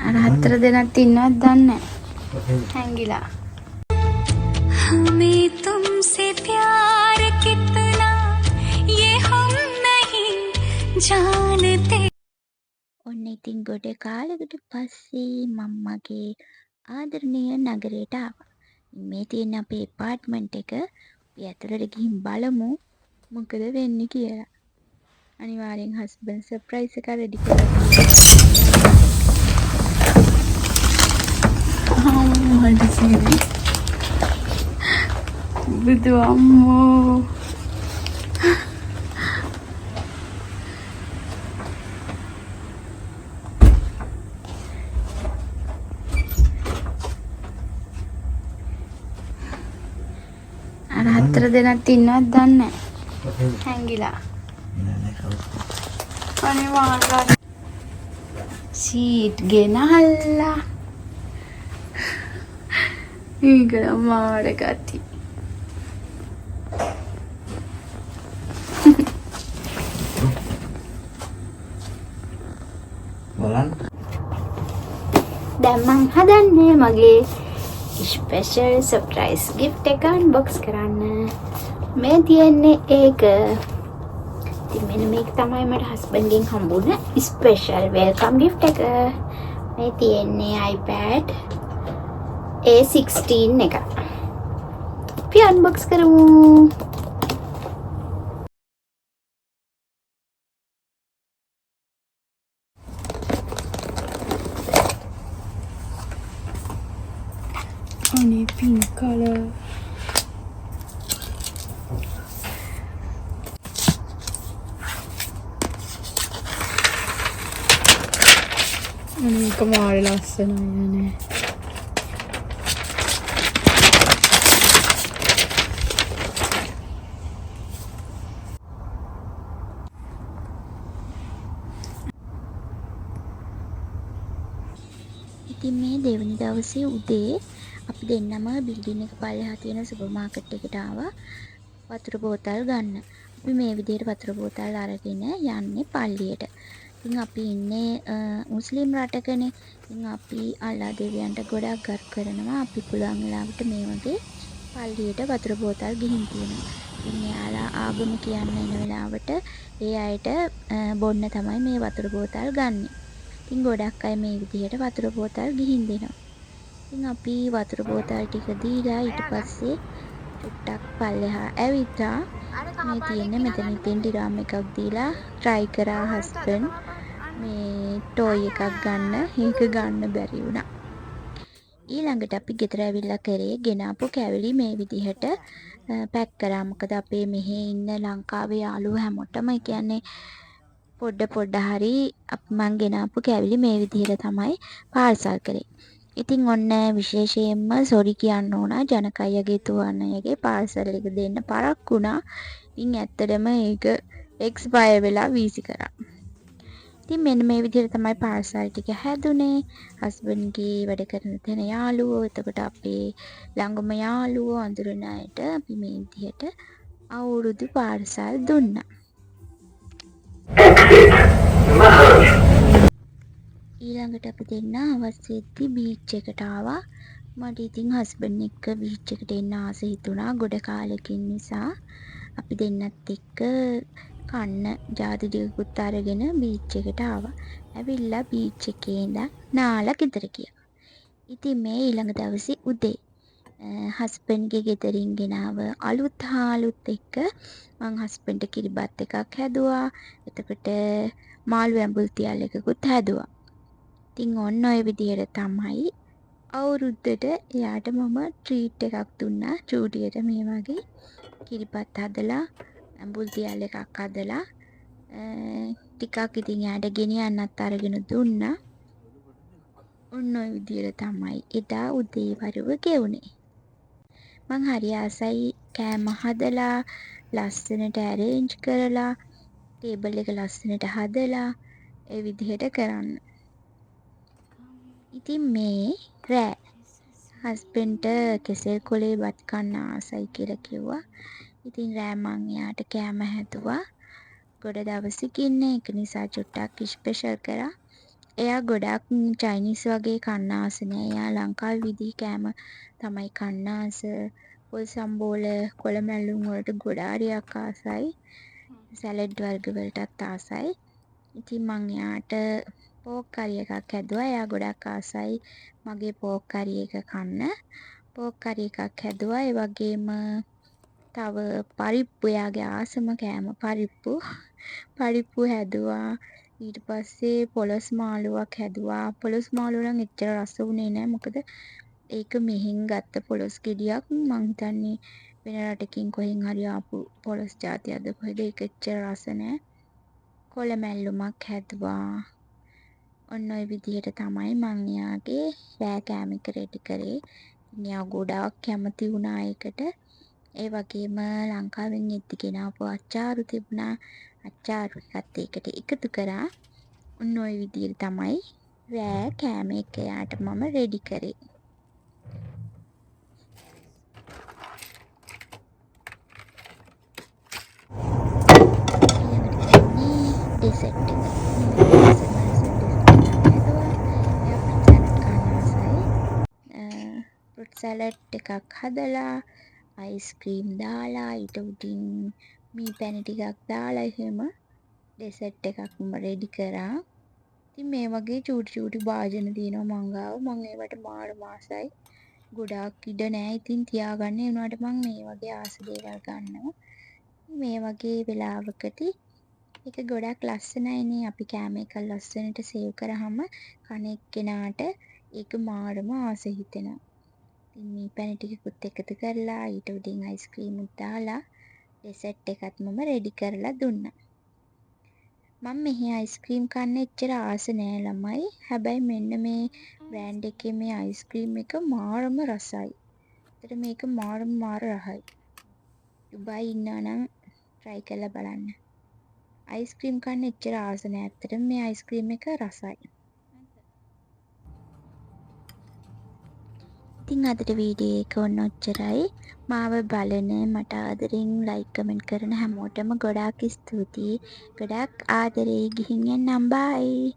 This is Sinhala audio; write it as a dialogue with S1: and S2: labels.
S1: අර හතර දෙනෙක් ඉන්නවත් දන්නේ නැහැ. හැංගිලා.
S2: हमें तुमसे प्यार कितना ये हम नहीं जानते.
S3: ඔන්න ඉතින් ගොඩ කාලෙකට පස්සේ මම්මගේ ආදරණීය නගරයට ආවා. මේ තියෙන අපේ ඇපාර්ට්මන්ට් එක. අපි ඇතුළට ගිහින් බලමු මොකද වෙන්නේ කියලා. අනිවාර්යෙන් හස්බන්ඩ් සර්ප්‍රයිස් එකක් රෙඩි කරලා
S1: අම්මට සිරි. බුදු අම්මෝ. අර හතර දෙනෙක් ඉන්නවත් දන්නේ නැහැ. හැංගිලා. අනිවාර්යෙන් සීට් ගෙනහල්ලා. ඊගල මාර ගති.
S4: බලන්න.
S1: දැන් මං හදන්නේ මගේ ස්පෙෂල් සර්ප්‍රයිස් ගිෆ්ට් එක අන්බොක්ස් කරන්න. මේ තියෙන්නේ ඒක. ඉතින් මෙන්න මේක තමයි මට හස්බන්ඩ්ගෙන් හම්බුණ ස්පෙෂල් වෙල්කම් ගිෆ්ට් එක. මේ තියෙන්නේ iPad A16 එක. අපි අන්බොක්ස් කරමු. අනේ pink color. මේක මාරි ලස්සනයි නේ.
S3: ඉතින් මේ දෙවනි දවසේ උදේ අපි දෙන්නම බිල්ඩින් එක පල්ලෙහා තියෙන සුපර් මාකට් එකට ආවා වතුර බෝතල් ගන්න. අපි මේ විදිහට වතුර බෝතල් අරගෙන යන්නේ පල්ලියට. ඉතින් අපි ඉන්නේ මුස්ලිම් රටකනේ. ඉතින් අපි අල්ලා දෙවියන්ට ගොඩක් ගරු කරනවා. අපි පුළුවන් වෙලාවට මේ වගේ පල්ලියට වතුර බෝතල් ගිහින් තියෙනවා. ඉතින් යාලා ආගම කියන්න එන වෙලාවට ඒ අයට බොන්න තමයි මේ වතුර බෝතල් ගන්නෙ. ඉතින් ගොඩක් අය මේ විදිහට වතුර බෝතල් ගිහින් දෙනවා. ඉතින් අපි වතුර බෝතල් ටික දීලා ඊට පස්සේ චුට්ටක් පල්ලෙහා ඇවිත්තා. මේ තියෙන්නේ මෙතන ඉතින් ඩිරාම් එකක් දීලා try කරා හස්බන්ඩ් මේ ටෝයි එකක් ගන්න. ඒක ගන්න බැරි වුණා. ඊළඟට අපි ගෙදර ඇවිල්ලා කරේ ගෙනාපු කැවිලි මේ විදිහට පැක් කරා. මොකද අපේ මෙහි ඉන්න ලංකාවේ යාළුවෝ හැමෝටම ඒ කියන්නේ පොඩ හරි මං ගෙනාපු කැවිලි මේ විදිහට තමයි පාර්සල් කරේ. ඉතින් ඔන්න විශේෂයෙන්ම සොරි කියන්න ඕන ජනක අයියගේ තුවන් අයියගේ පාර්සල් එක දෙන්න පරක් වුණා. ඉතින් ඇත්තටම ඒක එක්ස්පයර් වෙලා වීසි කරා. ඉතින් මෙන්න මේ විදිහට තමයි පාර්සල් ටික හැදුනේ. හස්බන්ඩ්ගේ වැඩ කරන තැන යාළුවෝ, එතකොට අපේ ළඟම යාළුවෝ අඳුරන අයට අපි මේ විදිහට අවුරුදු පාර්සල් දුන්නා. ඊළඟට අපි දෙන්න හවස් වෙද්දි බීච් එකට ආවා. මට ඉතින් හස්බන්ඩ් එක්ක බීච් එකට එන්න ආස හිතුණා ගොඩ කාලෙකින් නිසා. අපි දෙන්නත් එක්ක කන්න ජාති ටිකකුත් අරගෙන බීච් එකට ආවා. ඇවිල්ලා බීච් එකේ ඉඳන් නාලා ගෙදර ගියා. ඉතින් මේ ඊළඟ දවසේ උදේ හස්බන්ඩ්ගේ ගෙදරින් ගෙනාව අලුත් හාලුත් එක්ක මං හස්බන්ඩ්ට කිරිබත් එකක් හැදුවා. එතකොට මාළු ඇඹුල් තියල් එකකුත් හැදුවා. ඉතින් ඔන්න ඔය විදිහට තමයි අවුරුද්දට එයාට මම ට්‍රීට් එකක් දුන්නා. චූටියට මේ වගේ කිරිබත් හදලා ඇඹුල් තියල් එකක් හදලා ටිකක් ඉතින් එයාට ගෙනියන්නත් අරගෙන දුන්නා. ඔන්න ඔය විදිහට තමයි එදා උදේ වරුව ගෙවුනේ. මං හරි ආසයි කෑම හදලා ලස්සනට ඇරේන්ජ් කරලා ටේබල් එක ලස්සනට හදලා ඒ විදිහට කරන්න. ඉතින් මේ රෑ හස්බන්ඩ්ට කෙසෙල් කොලේ බත් කන්න ආසයි කියලා කිව්වා. ඉතින් රෑ මං එයාට කෑම හැදුවා. ගොඩ දවසකින් ඒක නිසා චුට්ටක් ස්පෙෂල් කරා. එයා ගොඩක් චයිනීස් වගේ කන්න ආස නෑ. එයා ලංකාවේ විදිහ කෑම තමයි කන්න ආස. පොල් සම්බෝල කොළමැල්ලුම් වලට ගොඩාරියක් ආසයි. සැලඩ් වර්ග වලටත් ආසයි. ඉතින් මං එයාට පෝක් කරි එකක් හැදුවා. එයා ගොඩක් ආසයි මගේ පෝක් කරි එක කන්න. පෝක් කරි එකක් හැදුවා. ඒ වගේම තව පරිප්පු එයාගේ ආසම කෑම පරිප්පු. පරිප්පු හැදුවා. ඊට පස්සේ පොලොස් මාළුවක් හැදුවා. පොලොස් මාළුව නම් එච්චර රස වුණේ නෑ. මොකද ඒක මෙහෙන් ගත්ත පොලොස් ගෙඩියක්. මං හිතන්නේ වෙන රටකින් කොහෙන් හරි ආපු පොලොස් ජාතියක්ද කොහෙද ඒක එච්චර රස නෑ. කොළමැල්ලුමක් හැදුවා. ඔන්න ඔය විදිහට තමයි මං එයාගේ රෑ කෑම එක රෙඩි කරේ. ඉතින් එයා ගොඩාක් කැමති වුණා ඒකට. ඒ වගේම ලංකාවෙන් එද්දි ගෙනාපු අච්චාරු තිබුණා. අච්චාරු එකත් ඒකට එකතු කරා. ඔන්න ඔය විදිහට තමයි රෑ කෑම එක එයාට මම රෙඩි කරේ. ඊළඟට තියෙන්නේ ඩෙසර්ට් එක. ෆෘට් සැලඩ් එකක් හදලා අයිස්ක්‍රීම් දාලා ඊට උඩින් මී පැණි ටිකක් දාලා එහෙම ඩෙසර්ට් එකක් මම රෙඩි කරා. ඉතින් මේ වගේ චූටි චූටි භාජන තියෙනවා මං ගාව. මං ඒවට මාරම ආසයි. ගොඩාක් ඉඩ නෑ. ඉතින් තියාගන්න ඒ වුණාට මං මේ වගේ ආස දේවල් ගන්නවා. මේ වගේ වෙලාවකදී ඒක ගොඩක් ලස්සනයිනේ. අපි කෑම එක ලස්සනට සේව් කරාම කන එක්කෙනාට ඒක මාරම ආස හිතෙනවා. ඉතින් මී පැණි ටිකකුත් එකතු කරලා ඊට උඩින් අයිස්ක්‍රීමුත් දාලා ඩෙසර්ට් එකත් මම රෙඩි කරලා දුන්නා. මම මෙහි අයිස්ක්‍රීම් කන්න එච්චර ආස නෑ ළමයි. හැබැයි මෙන්න මේ බ්‍රෑන්ඩ් එකේ මේ අයිස්ක්‍රීම් එක මාරම රසයි. ඒතර මේක මාරම රහයි. දුබයි ඉන්නවා නම් try කරලා බලන්න. අයිස්ක්‍රීම් කන්න එච්චර ආස නෑ. ඇත්තටම මේ අයිස්ක්‍රීම් එක රසයි. ඉතින් අදට වීඩියෝ එක ඔන්න ඔච්චරයි. මාව බලන මට ආදරෙන් ලයික් කමෙන්ට් කරන හැමෝටම ගොඩාක් ස්තුතියි. ගොඩාක් ආදරේ. ගිහින් එන්නම් බයි.